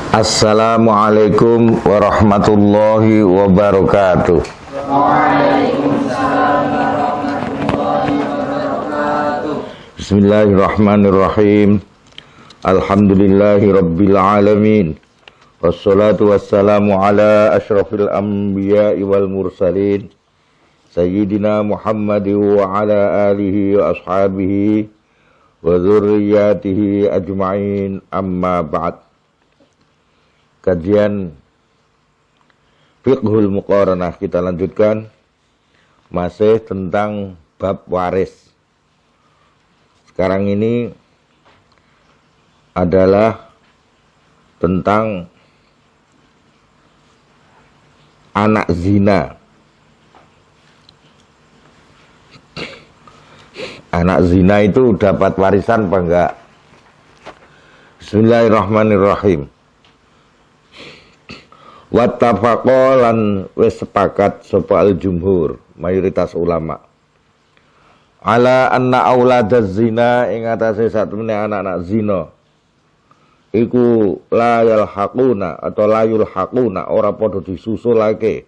Assalamualaikum warahmatullahi wabarakatuh. Waalaikumsalam warahmatullahi wabarakatuh. Bismillahirrahmanirrahim. Alhamdulillahi rabbil alamin. Wassalatu wassalamu ala asyrafil anbiya'i wal mursalin Sayyidina Muhammadin wa ala alihi wa ashabihi wa dzurriyyatihi ajma'in, amma ba'd. Kajian Fiqhul Muqaranah kita lanjutkan, masih tentang bab waris. Sekarang ini adalah tentang anak zina. Anak zina itu dapat warisan apa enggak? Bismillahirrahmanirrahim. Wattafaqolan wis sepakat sapa al-jumhur, mayoritas ulama, ala anna auladaz zina, ing atase satemene anak-anak zina iku layal haquna atau layul haquna, ora padha disusulake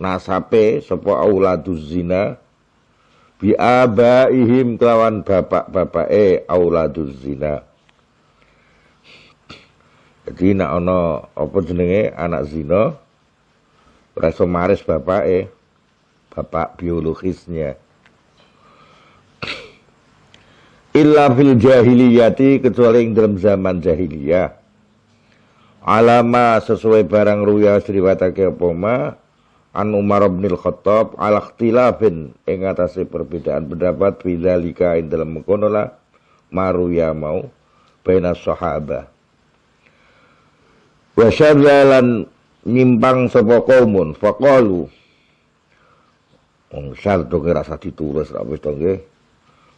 nasabe sapa auladuz zina bi abaihim kelawan bapak-bapake auladuz zina. Jadi nek ana apa jenenge anak zina ora iso maris bapake, bapak biologisnya. Illa fil jahiliyati, kecuali ing dalam zaman jahiliyah. Alama sesuai barang ruya riwayatake apa ma an Umar bin Khattab ala ikhtilafin, ing atase perbedaan pendapat bidzalika ing dalam mengkono la maruya mau baina sahabah. Wa syadzalan nyimpang sapa kaumun faqalu, wong syadz kira rasa ditulis ra wis to nggih.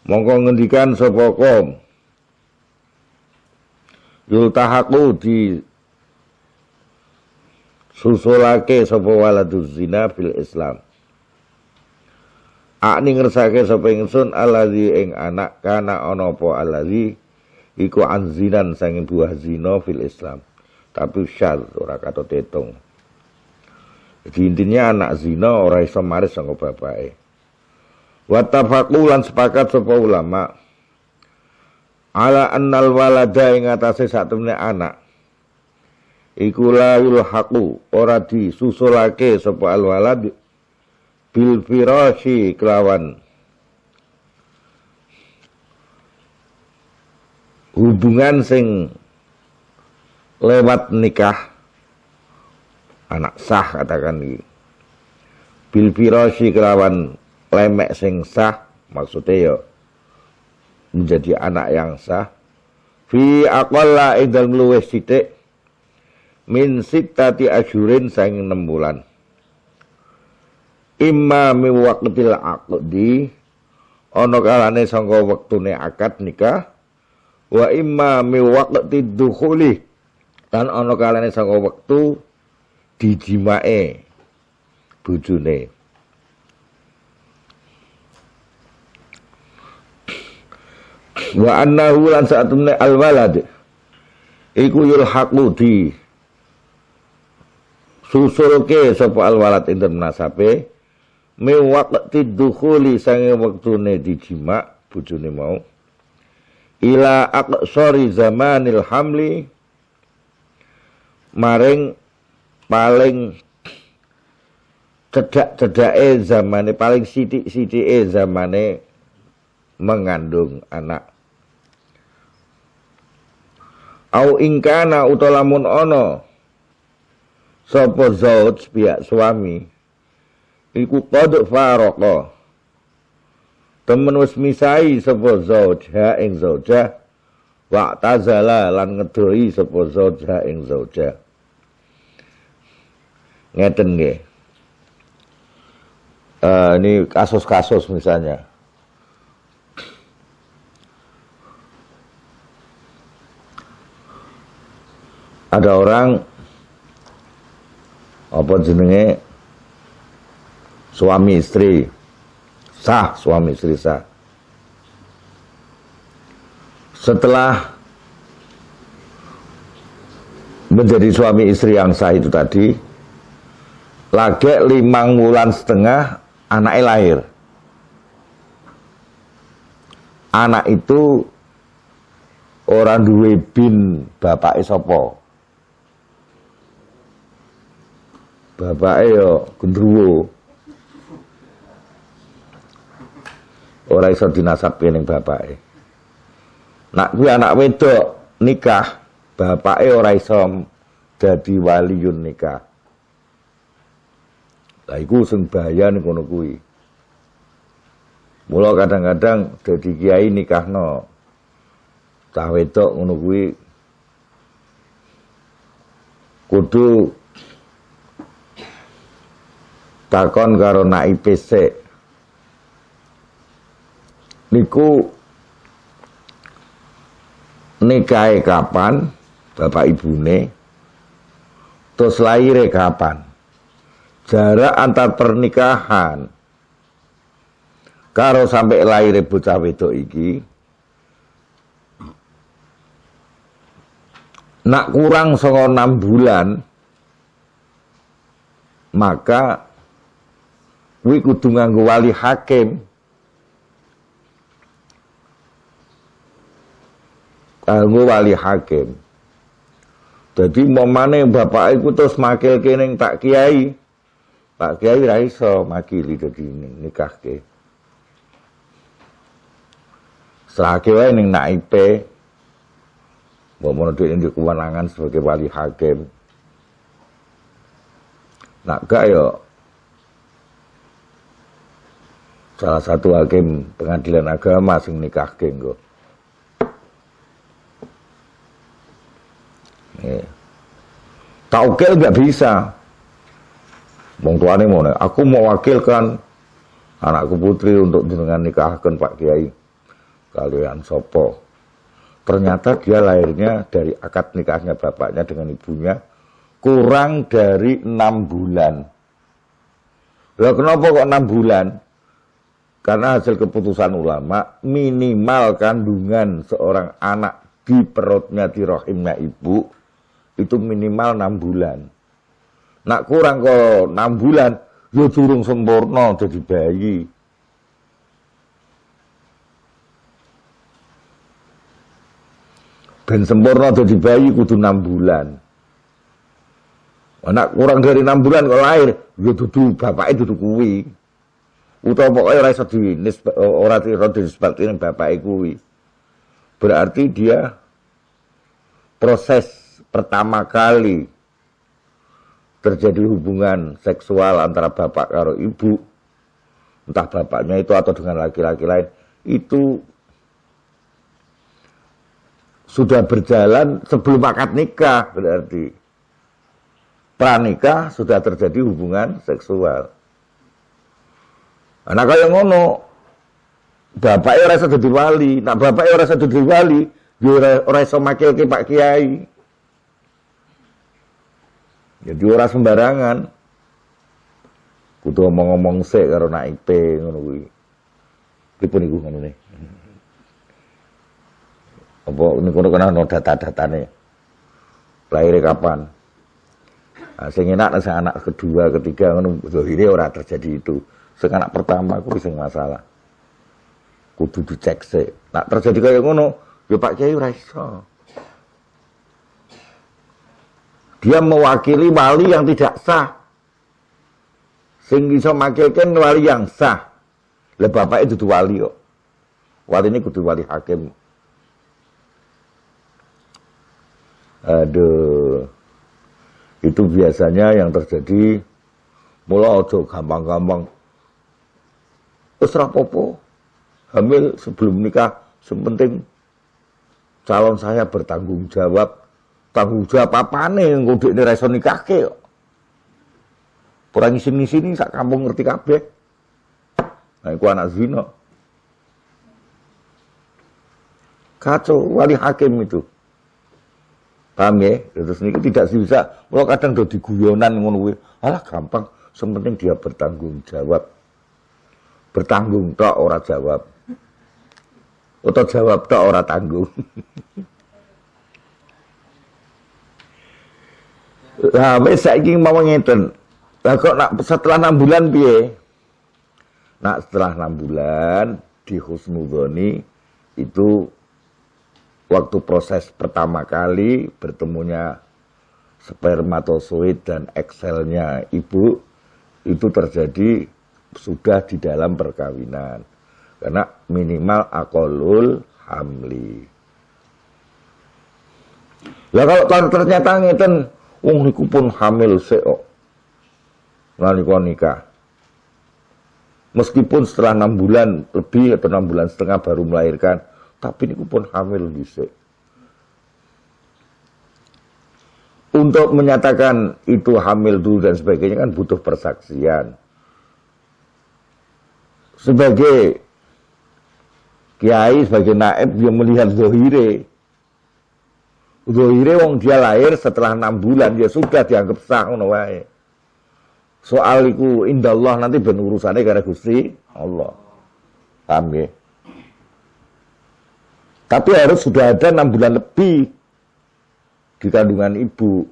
Mongko ngendikan sapa kaum yultahaku di susulake sapa waladuz zina fil Islam. Akni ngersake sapa ingsun allazi ing anak kana ana apa allazi iku anzinan sanging buah zina fil Islam. Tapi syadz ora katut tetung. Jadi intinya anak zina ora iso maris saka bapake. Wattafaqu lan sepakat sapa ulama ala annal walada ing atase satemene anak iku la yulhaqu, ora disusulake sapa al walad bil firasyi kelawan hubungan sing lewat nikah, anak sah katakan iki. Bil firasyi kelawan lemek sing sah, maksudnya ya menjadi anak yang sah. Fi aqalla idal luwes sithik min sittati asyurin saking 6 bulan. Imma mi waqtil aqdi, ana kalane sangka wektune akad nikah, wa imma mi waqtid dukhuli, lan ana kalane saka wektu dijimake bojone. Wa annahu lan sa'atumne al-walad iku yulhaqu di susulke sapa al-walad ing nasabe mi waqti dukhuli sange wektune dijima bojone mau ila aqsari zamanil hamli, maring paling cedak-cedake zamane, paling sithik-sithike zamane mengandung anak. Au ingkana utolamun ono sapa zauj pihak suami iku qad faraqa, temen wis misai sapa zauj ha ing zaujah, wa tazala lan ngedoi sapa zauj ha ing zaujah. Ngeten nggih. Ini kasus-kasus misalnya. Ada orang apa jenenge suami istri sah, suami istri sah. Setelah menjadi suami istri yang sah itu tadi, lagi 5 bulan setengah anaknya lahir. Anak itu orang duwe bin bapake sapa? Bapake yo gendruwo. Ora iso dinasabke ning bapake. Nak kuwi anak wedok nikah, bapake ora iso dadi waliyun nikah. Lah iku sing bahaya ning kono kuwi. Mula kadang-kadang dadi kiai nikahno cah wedok ngono kuwi kudu takon karo naipe sik. Niku nikahe kapan, bapak ibune, terus lahire kapan. Jarak antar pernikahan karo sampai lahire bocah wedok iki nak kurang saka 6 bulan, maka kuwi kudu nganggo wali hakim. Kanggo wali hakim. Jadi momane bapak iku terus makilke ning Pak Kiai. Pak Kiai ra iso makili dadi nikahke. Serahke wae ning naipe. Mbok menawa dhewe kewenangan sebagai wali hakim. Nak gak yo salah satu hakim pengadilan agama sing nikahke engko. Taukil nggak bisa. Wong tuane mau, aku mau wakilkan anakku putri untuk dengan nikahkan Pak Kiai kalian sopo. Ternyata dia lahirnya dari akad nikahnya bapaknya dengan ibunya kurang dari 6 bulan. Lah kenapa kok 6 bulan? Karena hasil keputusan ulama minimal kandungan seorang anak di perutnya, di rahimnya ibu itu minimal 6 bulan. Nak kurang kok 6 bulan, ya durung sempurna jadi bayi. Ben sempurna jadi bayi kudu 6 bulan. Nak kurang dari 6 bulan kok lahir, ya dudu bapake dudu kuwi. Utawa pokoke ora iso dinisbati ning bapake kuwi. Berarti dia proses pertama kali terjadi hubungan seksual antara bapak karo ibu, entah bapaknya itu atau dengan laki-laki lain, itu sudah berjalan sebelum akad nikah, berarti pranikah sudah terjadi hubungan seksual. Nah kaya ngono, bapaknya ora iso dadi wali, nak bapaknya ora iso dadi wali, ya ora iso makilke Pak Kiai. Jadi ora sembarangan. Kudu ngomong-ngomong sik karo naipe ngono kuwi. Pripun iku ngono ne? Apa niku kena ono data-datane. Lahir kapan? Nah, sing enak sing anak kedua, ketiga ngono ini ora terjadi itu. Sing anak pertama kuwi sing masalah. Kudu dicek sik. Nak terjadi kaya ngono, ya Pak Kiai ora iso. Dia mewakili wali yang tidak sah. Sing iso makilken wali yang sah. Lah bapake dudu wali kok. Wali ini kudu wali hakim. Aduh. Itu biasanya yang terjadi mula aja gampang-gampang. Wis ra apa-apa. Hamil sebelum nikah, sepenting calon saya bertanggung jawab. Tanggung jawab apane engko dekne ra iso nikahke kok. Ora ngisini-sini sak kampung ngerti kabeh. Nah iku anak zina. Kacau wali hakim itu. Paham ya? Terus niku tidak bisa. Kalau kadang do diguyonan ngono kuwi. Alah gampang, sepenting dia bertanggung jawab. Bertanggung tok ora jawab. Atau jawab tok ora tanggung. Lah wis saiki mau ngeten. Lah kok nak setelah 6 bulan piye? Nak setelah 6 bulan di husnudzoni itu waktu proses pertama kali bertemunya spermatozoid dan ekselnya ibu itu terjadi sudah di dalam perkawinan. Karena minimal aqallul hamli. Lah kalau ternyata ngeten wong niku pun hamil sik kok. Nalika nikah. Meskipun setelah 6 bulan lebih atau 6 bulan setengah baru melahirkan, tapi niku pun hamil dhisik. Untuk menyatakan itu hamil dulu dan sebagainya kan butuh persaksian. Sebagai kiai, sebagai naib dia melihat zohire. Zohire wong dia lahir setelah 6 bulan ya sudah dianggap sah ngono wae. Soal iku indallah nanti ben urusane karo Gusti Allah. Paham ya? Tapi harus sudah ada 6 bulan lebih di kandungan ibu.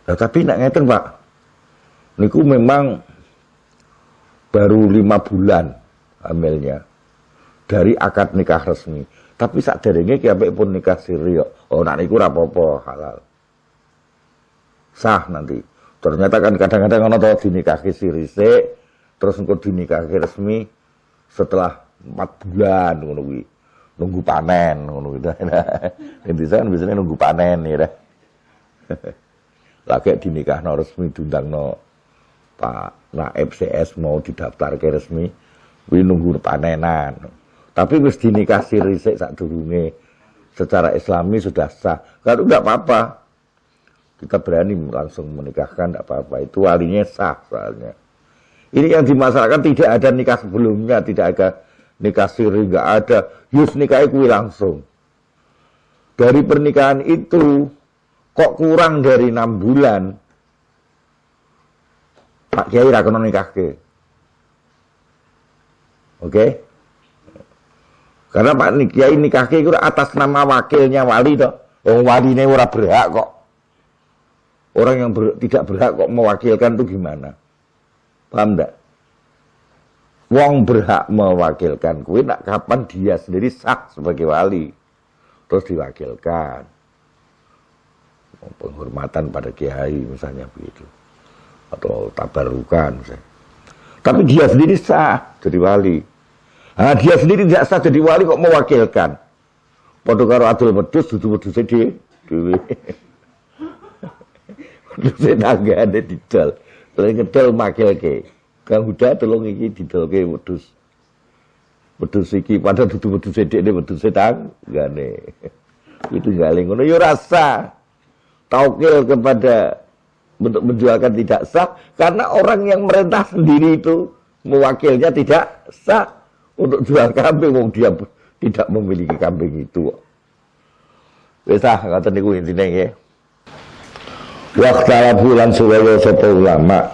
Nah, tapi nak ngeten Pak, niku memang baru 5 bulan hamilnya dari akad nikah resmi. Tapi sakderenge ki apik pun nikah siri kok. Oh nak niku ora apa-apa halal. Sah nanti. Ternyata kan kadang-kadang ono to dinikahke siri sik, terus engko dinikahke resmi setelah 4 bulan ngono kuwi. Nunggu panen ngono gitu. Intinya kan biasanya nunggu panen ya. Lagi dinikahno resmi diundangno Pak Naib CS mau didaftarke resmi, kuwi nunggu panenan. Tapi wis dinikah siri sik sadurunge secara Islami sudah sah. Kalau enggak apa-apa. Kita berani langsung menikahkan, tidak apa-apa. Itu walinya sah soalnya. Ini yang dimasalahkan tidak ada nikah sebelumnya, tidak ada nikah siri, nggak ada. Yus nikahnya kuwi langsung. Dari pernikahan itu, kok kurang dari 6 bulan, Pak Kiai ra kena nikahke. Oke? Karena Pak Kiai nikahke itu atas nama wakilnya wali toh. Oh, waline ora berhak kok. Orang yang tidak berhak kok mewakilkan itu gimana? Paham enggak? Wong berhak mewakilkan kuwi nak kapan dia sendiri sah sebagai wali. Terus diwakilkan. Penghormatan pada kiai misalnya begitu. Atau tabarukan misalnya. Tapi dia sendiri sah jadi wali. Nah, dia sendiri tidak sah jadi wali kok mewakilkan. Padha karo adol wedhus dudu-wedhuse dhewe. Wedhuse tanggane didol. Terus ngedol makilke. Kang Huda tolong iki didolke wedhus. Wedhus iki padha dudu wedhuse dhekne wedhuse tanggane. Itu gale ngono ya rasa. Taukil kepada bentuk menjualkan tidak sah karena orang yang merintah sendiri itu mewakilnya tidak sah untuk jual kambing wong dia tidak memiliki kambing itu. Wis ah ngoten niku intine nggih. Waqtala bulan suwaya sapa ulama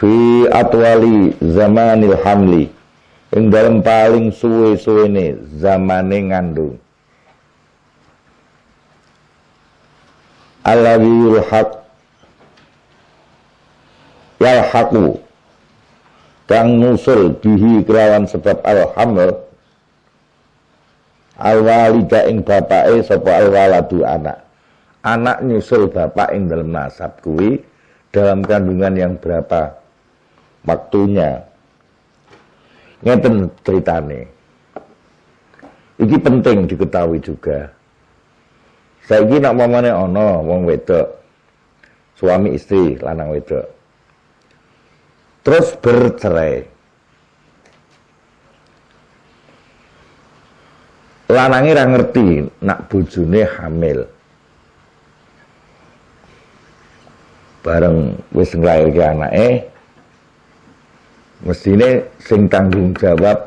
fi atwali zamanil hamli ing dalem paling suwe-suwene zamane ngandung. Alladzi yalhaqu kang nusul bihi kelawan sebab al-haml al-walida ing bapake sapa al-waladu anak nyusul bapak ing dalam nasab kuwi dalam kandungan yang berapa waktunya. Ngeten ceritane. Iki penting diketahui juga. Saiki nak mamane ana wong wedok suami istri lanang wedok terus bercerai. Lanange ra ngerti nak bojone hamil. Bareng wis nglairke anake mestine sing tanggung jawab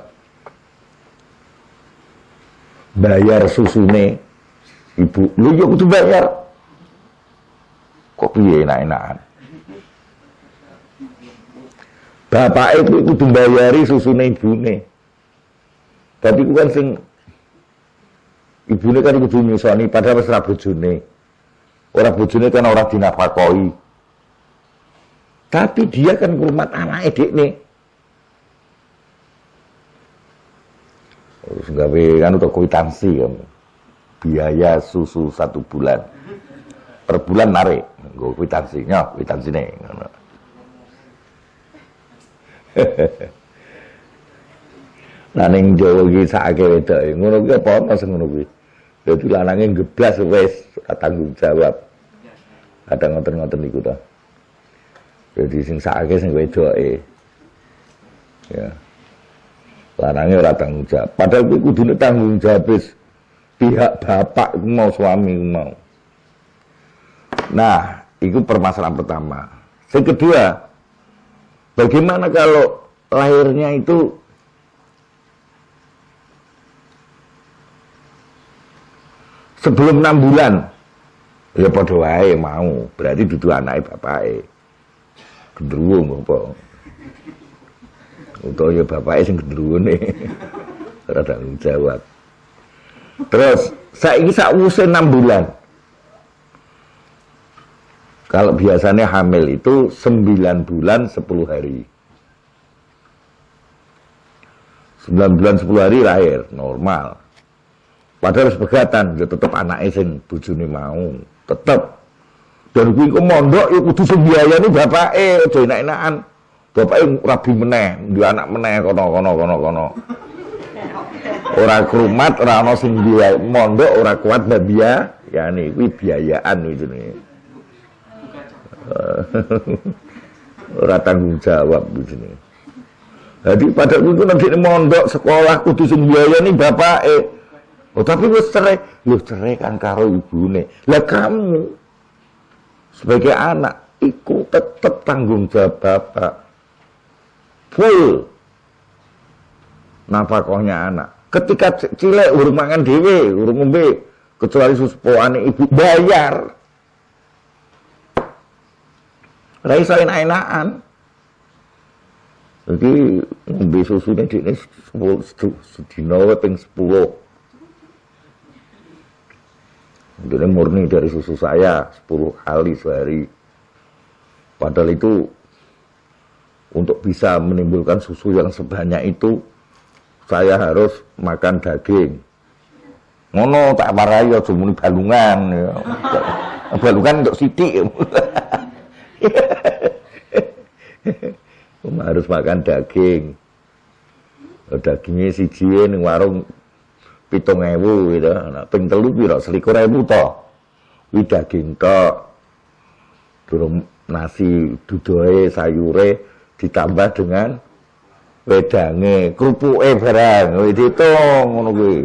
bayar susune ibu. Lu yo kudu bayar. Kok piye enak-enakan? Bapak itu kudu bayari susune ibune. Tapi ku kan sing Ibune kan kudu nyusoni padahal wis ora bojone. Ora bojone kan ora dinafkahi. Tapi dia kan ngurmat anake dekne. Terus gawe kan untuk kwitansi kan. Biaya susu 1 bulan. Per bulan narik, nggo kwitansinya, kwitansine ngono. Lah ning Jawa iki sakake wedoke, ngono kuwi apa ana sing ngono kuwi. Dadi lanange ngeblas wis tanggung jawab. Kadang ngoten-ngoten niku to. Jadi sing sakake sing wedoke. Ya. Lanange ora tanggung jawab. Padahal kuwi kudune tanggung jawab pihak bapak mau suami mau. Nah, itu permasalahan pertama. Yang kedua, bagaimana kalau lahirnya itu sebelum 6 bulan? Ya padha wae mau, berarti dudu anake bapake. Gendruwo apa? Utawa ya bapake sing gendruwone. Ora tanggung jawab. Terus saiki sakwise 6 bulan. Kalau biasanya hamil itu 9 bulan 10 hari. 9 bulan 10 hari lahir, normal. Padahal harus pegatan, ya tetep anaknya sing bojone mau, tetep. Dan kuwi ku mondok ya kudu sing biayani bapake, aja enak-enakan. Bapake rabi meneh, duwe anak meneh kono. Ora krumat, ora ana sing biaya mondok, ora kuat biaya, ya nih kuwi biayaan itu nih. Ora tanggung jawab begini. Jadi pada itu nanti mondok sekolah kudu sing biayani bapake. Oh tapi wis cerai, lho cerai kan karo ibune. Lah kamu sebagai anak iku tetep tanggung jawab bapak. Full nafkahnya anak. Ketika cilik urung mangan dhewe, urung ngombe, kecuali susu poane ibu bayar. Ora iso enak-enakan. Jadi ngombe susune dikne 10 dina ping 10. Ini murni dari susu saya 10 kali sehari. Padahal itu untuk bisa menimbulkan susu yang sebanyak itu saya harus makan daging. Ngono tak warai aja muni balungan ya. Balungan untuk sithik. Harus makan daging. Dagingnya siji ning warung 7.000 gitu. Nah, ping 3 piro 21.000 to. Kuwi daging tok. Durung nasi dudohe sayure ditambah dengan wedange, krupuke barang. Wis diitung ngono kuwi.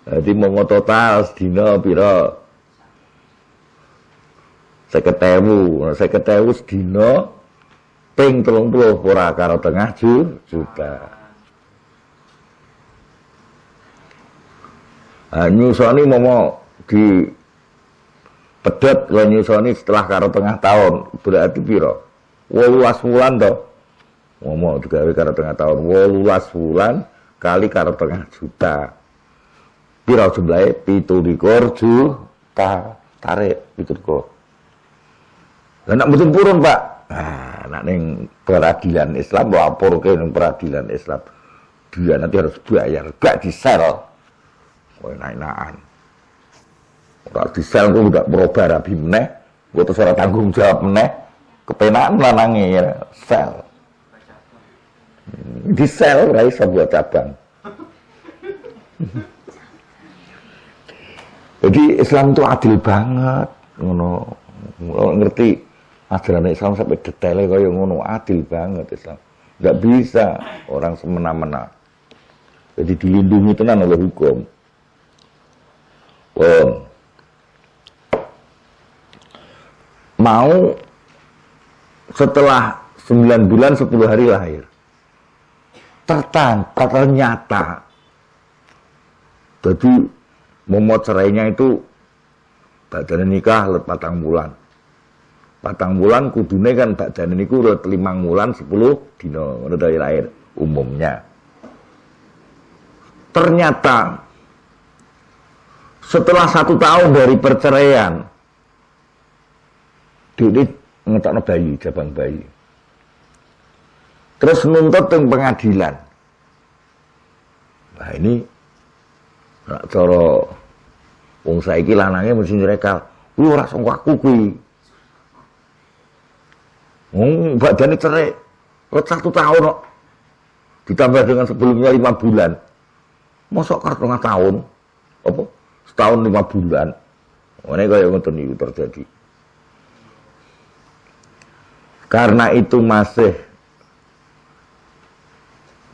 Dadi monggo total sedina pira? 50.000 sedina ping 30 ora karo tengah juta. Nyusoni momo di pedot kalau nyusoni setelah karo tengah tahun berarti piro 18 bulan toh momo digawe karo tengah tahun 18 bulan kali karo tengah juta piro jumlahnya 17 juta tarik 17 kok. Lah nek mboten purun Pak, nek ning peradilan Islam lapor ke ning peradilan Islam dia nanti harus bayar gak disel. Kowe enak-enakan. Ora disel kok udah berubah rabi meneh, kok terus ora tanggung jawab meneh, kepenaan lanange ya sel. Disel ora iso buat cabang. Jadi Islam itu adil banget, ngono. Ngerti ajaran Islam sampai detailnya kaya ngono, adil banget Islam. Enggak bisa orang semena-mena. Jadi dilindungi tenan oleh hukum. Mau setelah 9 bulan 10 hari lahir ternyata jadi momot cerainya itu badane nikah let 4 bulan 4 bulan kudune kan badane niku 5 bulan 10 dina ngono lahir umumnya ternyata setelah 1 tahun dari perceraian, dia ngetakno bayi, jabang bayi. Terus nuntut teng pengadilan. Nah ini nak cara wong saiki lanange mesti nyrekal. Kuwi ora sangka aku kuwi. Badane cerai. Kok 1 tahun kok. Ditambah dengan sebelumnya 5 bulan. Mosok karo 2 tahun. Apa? Setahun 5 bulan. Ngene kaya ngoten niku terjadi. Karena itu masih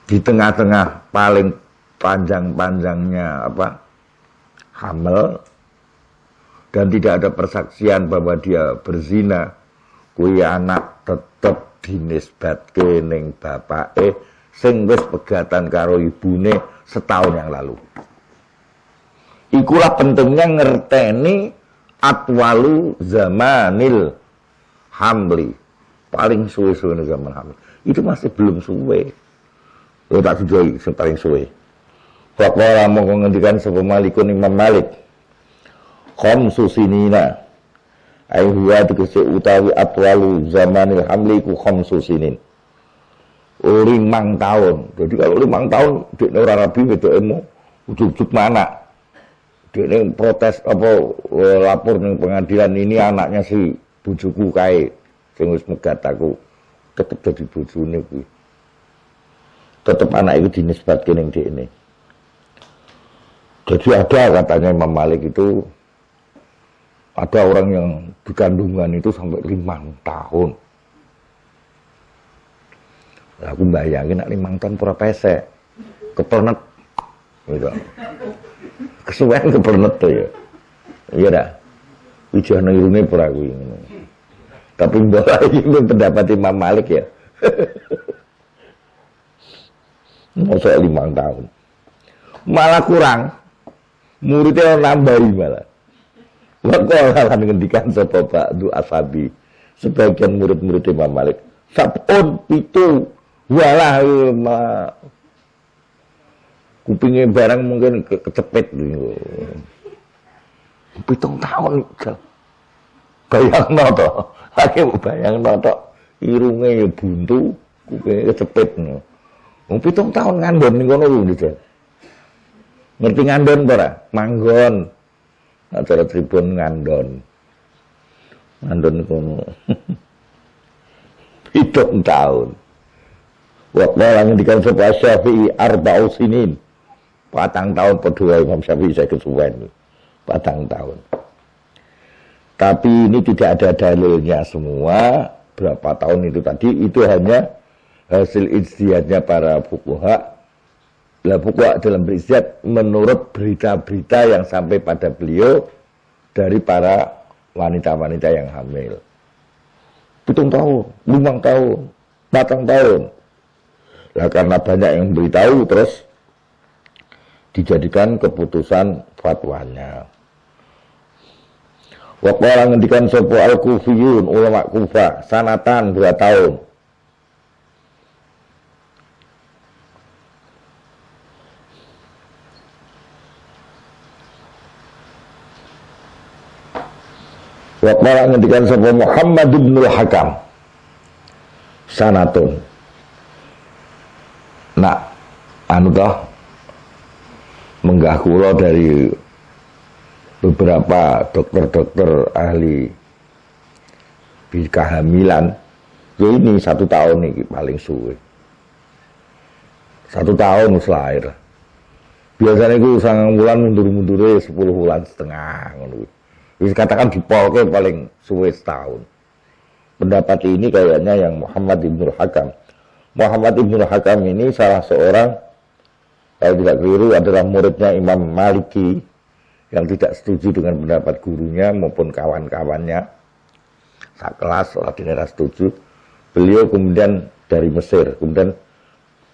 di tengah-tengah paling panjang-panjangnya hamil, dan tidak ada persaksian bahwa dia berzina, kuwi anak tetep dinisbatke ning bapake sing wis pegatan karo ibune setahun yang lalu. Ikulah pentingnya ngerteni atwalu zamanil hamli. Paling suwe-suwe zaman hamil. Itu masih belum suwe. Lo tak sujoi sing paling suwe. Faqala mongko ngendikan sapa Malikun Imam Malik. Khamsu sinina. Ai huwa tegese utawi atwalu zamanil hamli ku khamsu sinin. 5 tahun. Jadi kalau 5 tahun dekne ora rabi wedokmu ujug-ujug mana. Dekne protes lapor ning pengadilan, ini anaknya si bojoku kae sing wis megat aku. Tetep dadi bojone kuwi. Tetep anak itu dinisbatke ning dekne. Jadi ada katanya Imam Malik itu, ada orang yang di kandungan itu sampai 5 tahun. Nah, aku bayangin 5 tahun pura pesek, kepernet, gitu. Kesuwen kepernet tuh ya. Iya dah. Wijana irune pura aku ini. Tapi mbak ini pendapat Imam Malik ya. Masa 5 tahun. Malah kurang. Muridnya nambahi malah. Maka akan ngendikan sapa ba'du ashabi. Sebagian murid-murid Imam Malik. Sabun itu walah kupingnya barang mungkin kecepet gitu. 7 tahun. Bayangno to. Lagi bayangno to. Irunge ya buntu, kupingnya kecepet. 7 tahun ngandon ning kono lho. Ngerti ngandon ora? Manggon. Acara tribun ngandon. Ngandon kono. 7 tahun. Waktu lang ngendikan sapa Syafi'i arba'u sinin. 4 tahun padha Imam Syafi'i saya kesuwen. 4 tahun. Tapi ini tidak ada dalilnya semua. Berapa tahun itu tadi, itu hanya hasil ijtihadnya para fuqaha. Lah fuqaha dalam berijtihad menurut berita-berita yang sampai pada beliau dari para wanita-wanita yang hamil. 7 tahun, 5 tahun, 4 tahun. Lah karena banyak yang beritahu, terus dijadikan keputusan fatwanya. Waktu orang ngendikan sapa al-Kufiyun, ulama Kufah, sanatan 2 tahun. Waktu orang ngendikan sapa Muhammad bin Hakam, sanatun. Nah, anu toh menggah kula dari beberapa dokter-dokter ahli kehamilan, ya ini 1 tahun ini paling suwe. 1 tahun wis lahir. Biasanya itu 9 bulan mundur-mundure 10 bulan setengah ngono. Wis katakan dipolke paling suwe setahun. Pendapat ini kayaknya yang Muhammad Ibnul Hakam. Muhammad Ibnul Hakam ini salah seorang, kalau tidak keliru adalah muridnya Imam Maliki, yang tidak setuju dengan pendapat gurunya maupun kawan-kawannya. Sakelas lah tidak setuju. Beliau kemudian dari Mesir, kemudian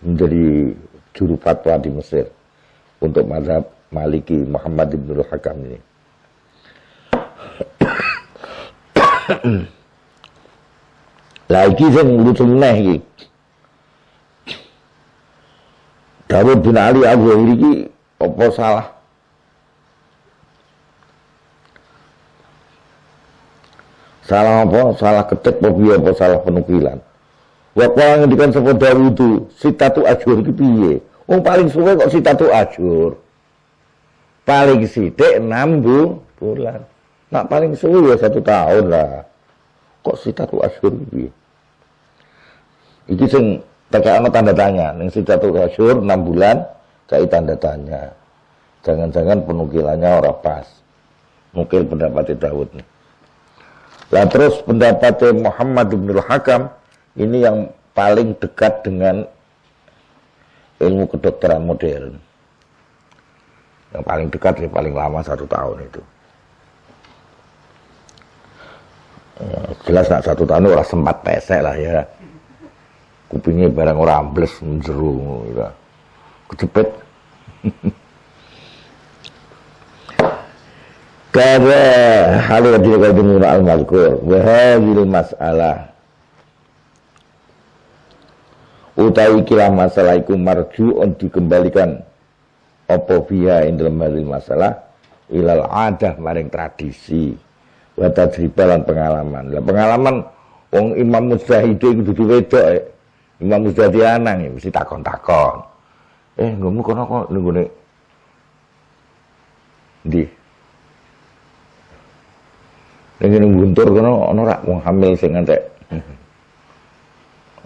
menjadi juru fatwa di Mesir untuk mazhab Maliki, Muhammad Ibnul Hakam ini. Lagi sing lucu meneh iki. Dawud bin Ali Al-Zuhairi iki apa salah? Salah apa? Salah ketik apa salah penukilan? Wa qala ngendikan sapa Dawud sitatu ajur iki piye? Wong paling suwe kok sitatu ajur. Paling sithik 6 bulan. Nak paling suwe ya 1 tahun lah. Kok sitatu ajur iki piye? Iki sing tekane tanda tanya, ning sitatu ajur 6 bulan kai tanda tanya. Jangan-jangan penukilannya ora pas. Mungkin pendapat Dawud nih. Lah terus pendapat Muhammad bin Hakam ini yang paling dekat dengan ilmu kedokteran modern. Yang paling dekat ya paling lama 1 tahun itu. Jelas nak 1 tahun ora sempat pesek lah ya. Kupingnya barang ora ambles menjeru gitu. Kecepet. Kada halu kadung al-mazkur wa hadhil mas'alah utawi kila masalah iku marju'un dikembalikan apa fiha ing dalem hadhil masalah ilal adah maring tradisi wa tajribah lan pengalaman. Lah pengalaman wong Imam Mujtahid iku dudu wedok Imam Mujtahid anang mesti takon-takon. Ngomong kono kok nggone ndi ning Guntur kono ana rak wong hamil sing entek.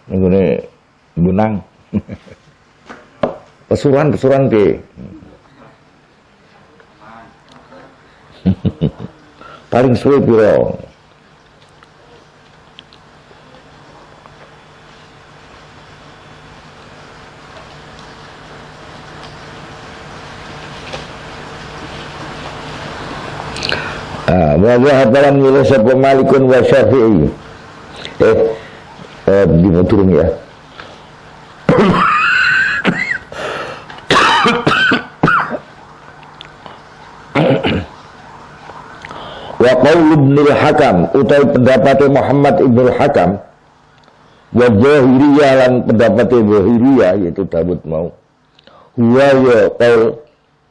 Ning ngene Bunang. Pesuran piye? Paling suwe piro? Wa hadalan nilai sapa Malikun wa Syafi'i. Di turun ya. Wa qaul Ibnu Hakam utawi pendapat Muhammad Ibnu Hakam wa Zahiriyah lan pendapat Zahiriyah yaitu Dawud mau. Wa ya qaul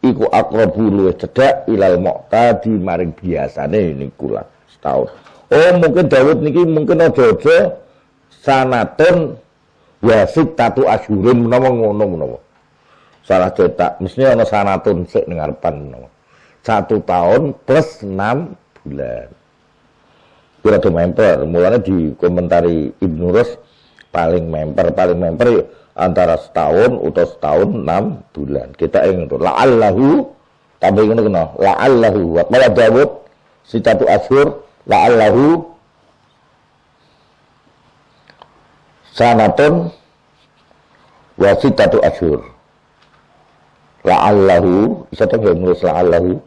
iku aqrabu luwih cedhak ilal muqtadi maring biasane niku lah setahun. Oh mungkin Dawud niki mungkin aja-aja sanatun wasit tatu asyurin menawa. Salah cetak mestinya ana sanatun sik ning ngarepan menawa. 1 tahun plus 6 bulan. Kira tuh memper, mulanya di komentari Ibnu Rus paling memper antara setahun atau setahun 6 bulan. Kita ingin itu la'allahu tambah ini kena la'allahu wa qala Dawud sitatu asyur la'allahu sanatun wa sitatu asyur la'allahu bisa tak nulis la'allahu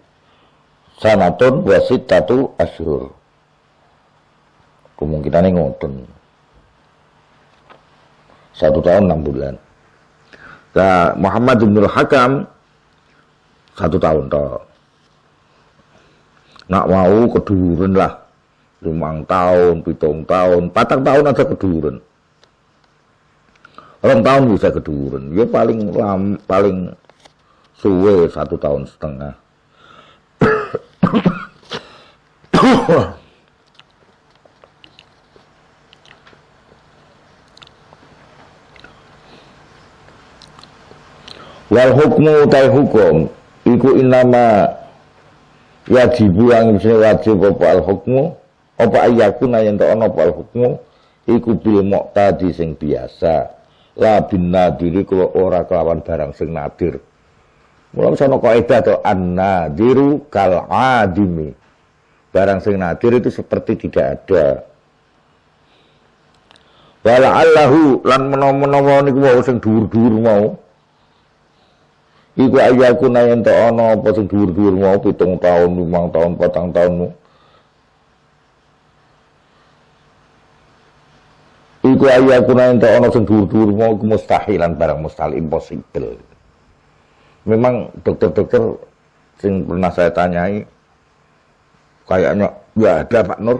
sanatun wa sitatu asyur kemungkinannya ngoten 1 tahun 6 bulan. Nah, Muhammad bin Hakam 1 tahun toh. Nak mau keduren lah 5 tahun, 7 tahun, 4 tahun aja keduren. 2 tahun bisa keduren. Ya paling suwe 1 tahun setengah. Wal hukmu utai hukum iku inama wajibu yang mesti wajib apa al hukmu apa ayakuna yen ana apa al hukmu iku bil muqtadi sing biasa la bin nadiri kula ora kelawan barang sing nadir. Mula sono kaidah to an-nadiru kal adimi. Barang sing nadir itu seperti tidak ada. Wala allahu lan menawa niku wau sing dhuwur-dhuwur mau iku ayakuna yen to ana apa sing dhuwur-dhuwur mau 7 tahun, 5 tahun, 4 tahun. Iku ayakuna yen to ana sing dhuwur-dhuwur mau mustahilan barang mustahil impossible. Memang dokter-dokter sing pernah saya tanyai kayaknya nggak ada Pak Nur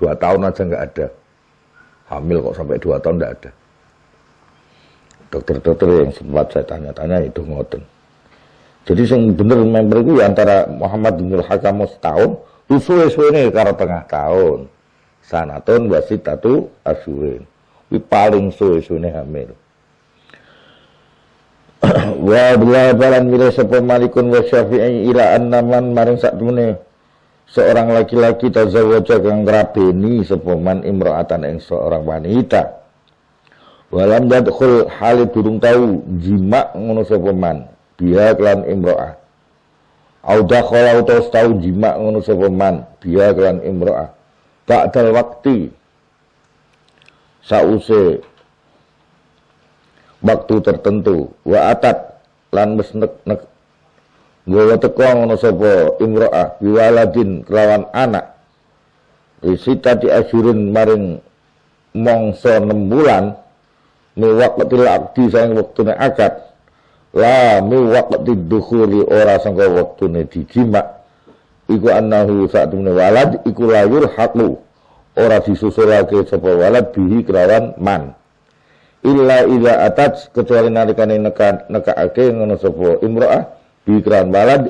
2 tahun aja nggak ada hamil kok sampai 2 tahun nggak ada. Dokter-dokter yang sempat saya tanya-tanya itu ngoten. Jadi sing bener member itu antara Muhammad bin Hakam setahun, suwe-suwene karo tengah tahun. Sanatun wasitatu asyurin. Kuwi paling suwe-suwene hamil. Wa bila balan milih sapa Malikun wa Syafi'i ila annaman maring saktemene seorang laki-laki tazawwaja kang ngrabeni sapa man imra'atan ing seorang wanita. Walam yadkhul hale durung tau jima ngono sapa man biha kelan imro'ah. Auda khala utawa tau jima ngono sapa man biha kelan imro'ah. Ba'dal waktu sause waktu tertentu wa atat lan wis nek nggawa teko ngono sapa imro'ah biwaladin kelawan anak. Risita di asyurin maring mangsa 6 bulan miwaqtil abdi sayang waktune akad. La miwaqti dukhuli ora sangka waktune dijima iku annahu sa'atune walad iku layur haqlu ora disusulake sapa walad bihi kelawan man illa idza atat kecuali nalikane nekake ngono sapa imro'ah bihi kelawan walad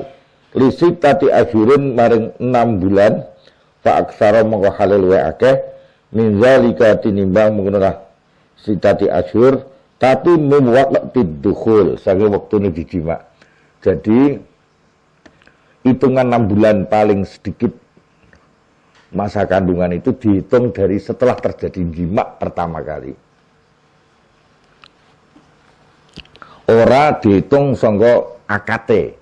lisitati asyurin maring 6 bulan fa aksara mongko halil wa akeh min zalika tinimbang menggunakan sitati asyur tapi muwaqti dukhul saking waktune dijima. Jadi hitungan 6 bulan paling sedikit masa kandungan itu dihitung dari setelah terjadi jima pertama kali. Ora dihitung sangka akate.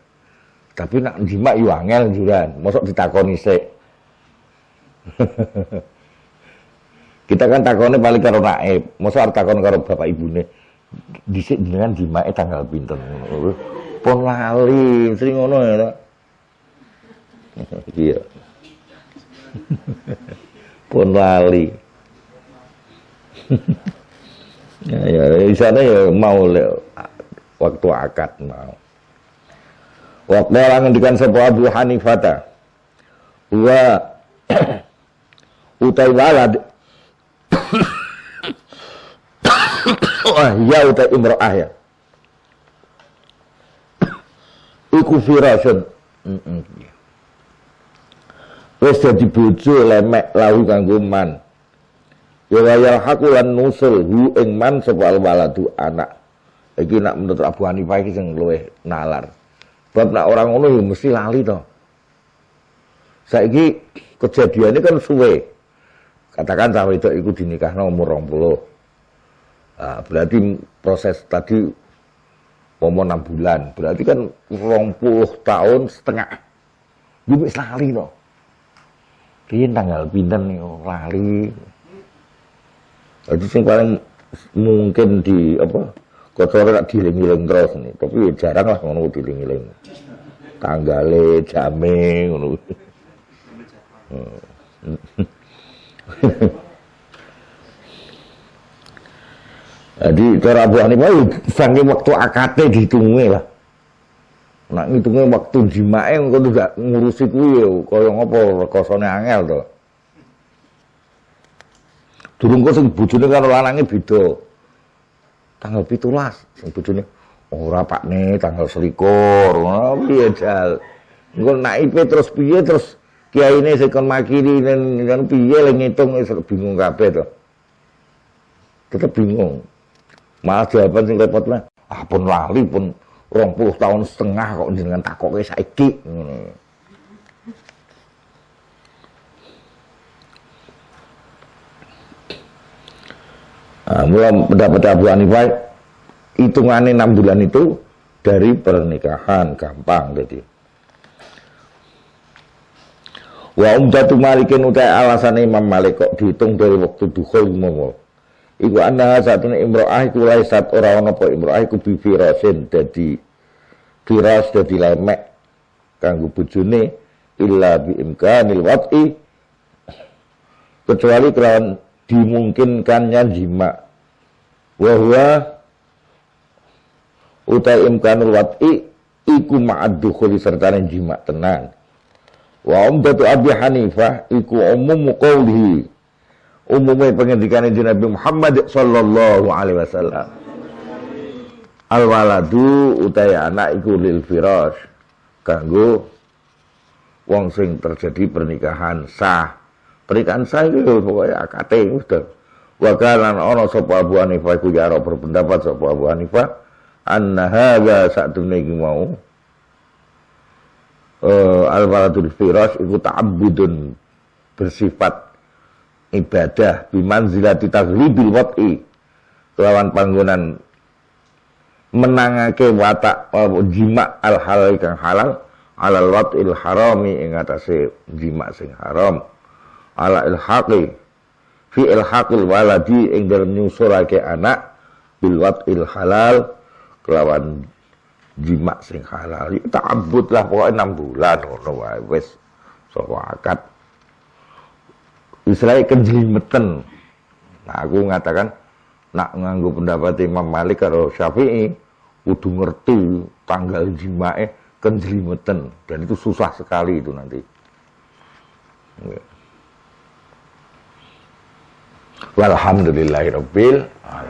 Tapi nak jima yo angel juran, mosok ditakoni sik. Kita kan takone paling karo naib, mosok arep takon karo bapak ibune. Dhisik jenengan jimae tanggal pinten ngono. Pun lali, sering ngono ya. Iya. Pun lali. Ya di sana ya mau waktu akad mau. Waktu orang ngendikan sapa Abu Hanifah wa utai walad wah ya utai imro'ah ya iku firasun wis dadi bojo lemek lawu kanggo man ya wayal hakulan nusul hu ing man sapa al waladu anak iki nak menurut Abu Hanifah iki sing luwih nalar bab nak orang ngono ya mesti lali to saiki kejadiannya kan suwe katakan cawe itu iku dinikahno umur 20 nah, berarti proses tadi umur 6 bulan berarti kan 20 tahun setengah dia wis lali no dia tanggal pinten nih lali jadi sing paling mungkin di apa kocore nak diling-iling terus nih tapi ya jarang lah ngono diling-iling tanggale jame ngono jadi cara Abu Hanifah saking waktu akate dihitunge lah. Nak ngitunge waktu jimae engko ndak ngurusi kuwi ya kaya ngopo rekosane angel to. Durung kok sing bojone karo lanange beda. Tanggal 17 sing bojone ora pakne tanggal 21. Ngono piye jal. Engko naipe terus piye terus kiyaine sing kon makiri kan piye le ngitung wis bingung kabeh to. Tetep bingung. Malah jawaban sing repot lah. Ah pun lali pun 20 tahun setengah kok jenengan takoke saiki ngene. Mula pendapat Abu Hanifah hitungannya 6 bulan itu dari pernikahan gampang jadi. Wa umdatu malikin utai alasan Imam Malik kok dihitung dari waktu dukhul momo. Iku anna satune imro'ah iku laisat ora ana apa imro'ah iku bi firasin dadi firas dadi lemek kanggo bojone illa bi imkanil wat'i kecuali kelawan dimungkinkannya jima wa huwa utai imkanul wat'i iku ma'ad dukhuli sertane jima tenan wa umdatu Abi Hanifah iku umum qawlihi umumnya pengendikan Nabi Muhammad sallallahu alaihi wasallam Al waladu utaya anak iku lil firash kanggo wong sing terjadi pernikahan sah. Pernikahan sah itu pokoknya akate udah. Wa kana ana sapa Abu Hanifah iku ya berpendapat sapa Abu Hanifah anna hadza sa'dune iki mau al waladul firash iku ta'abbudun bersifat ibadah bimanzilati taghlibil wat'i lawan panggonan menangake watak jima al halal kang halal alal wat'il harami ing atase jima sing haram ala ilhaqi fi ilhaqil waladi ing dalem nyusulake anak bil wat'il halal kelawan jima sing halal iki ta'abbud lah pokoke 6 bulan ngono wae wis saka akad istilahnya kenjlimeten. Nah aku mengatakan nak nganggo pendapat Imam Malik karo Syafi'i kudu ngerti tanggal jimae kenjlimeten dan itu susah sekali itu nanti. Walhamdulillahirabbil alamin.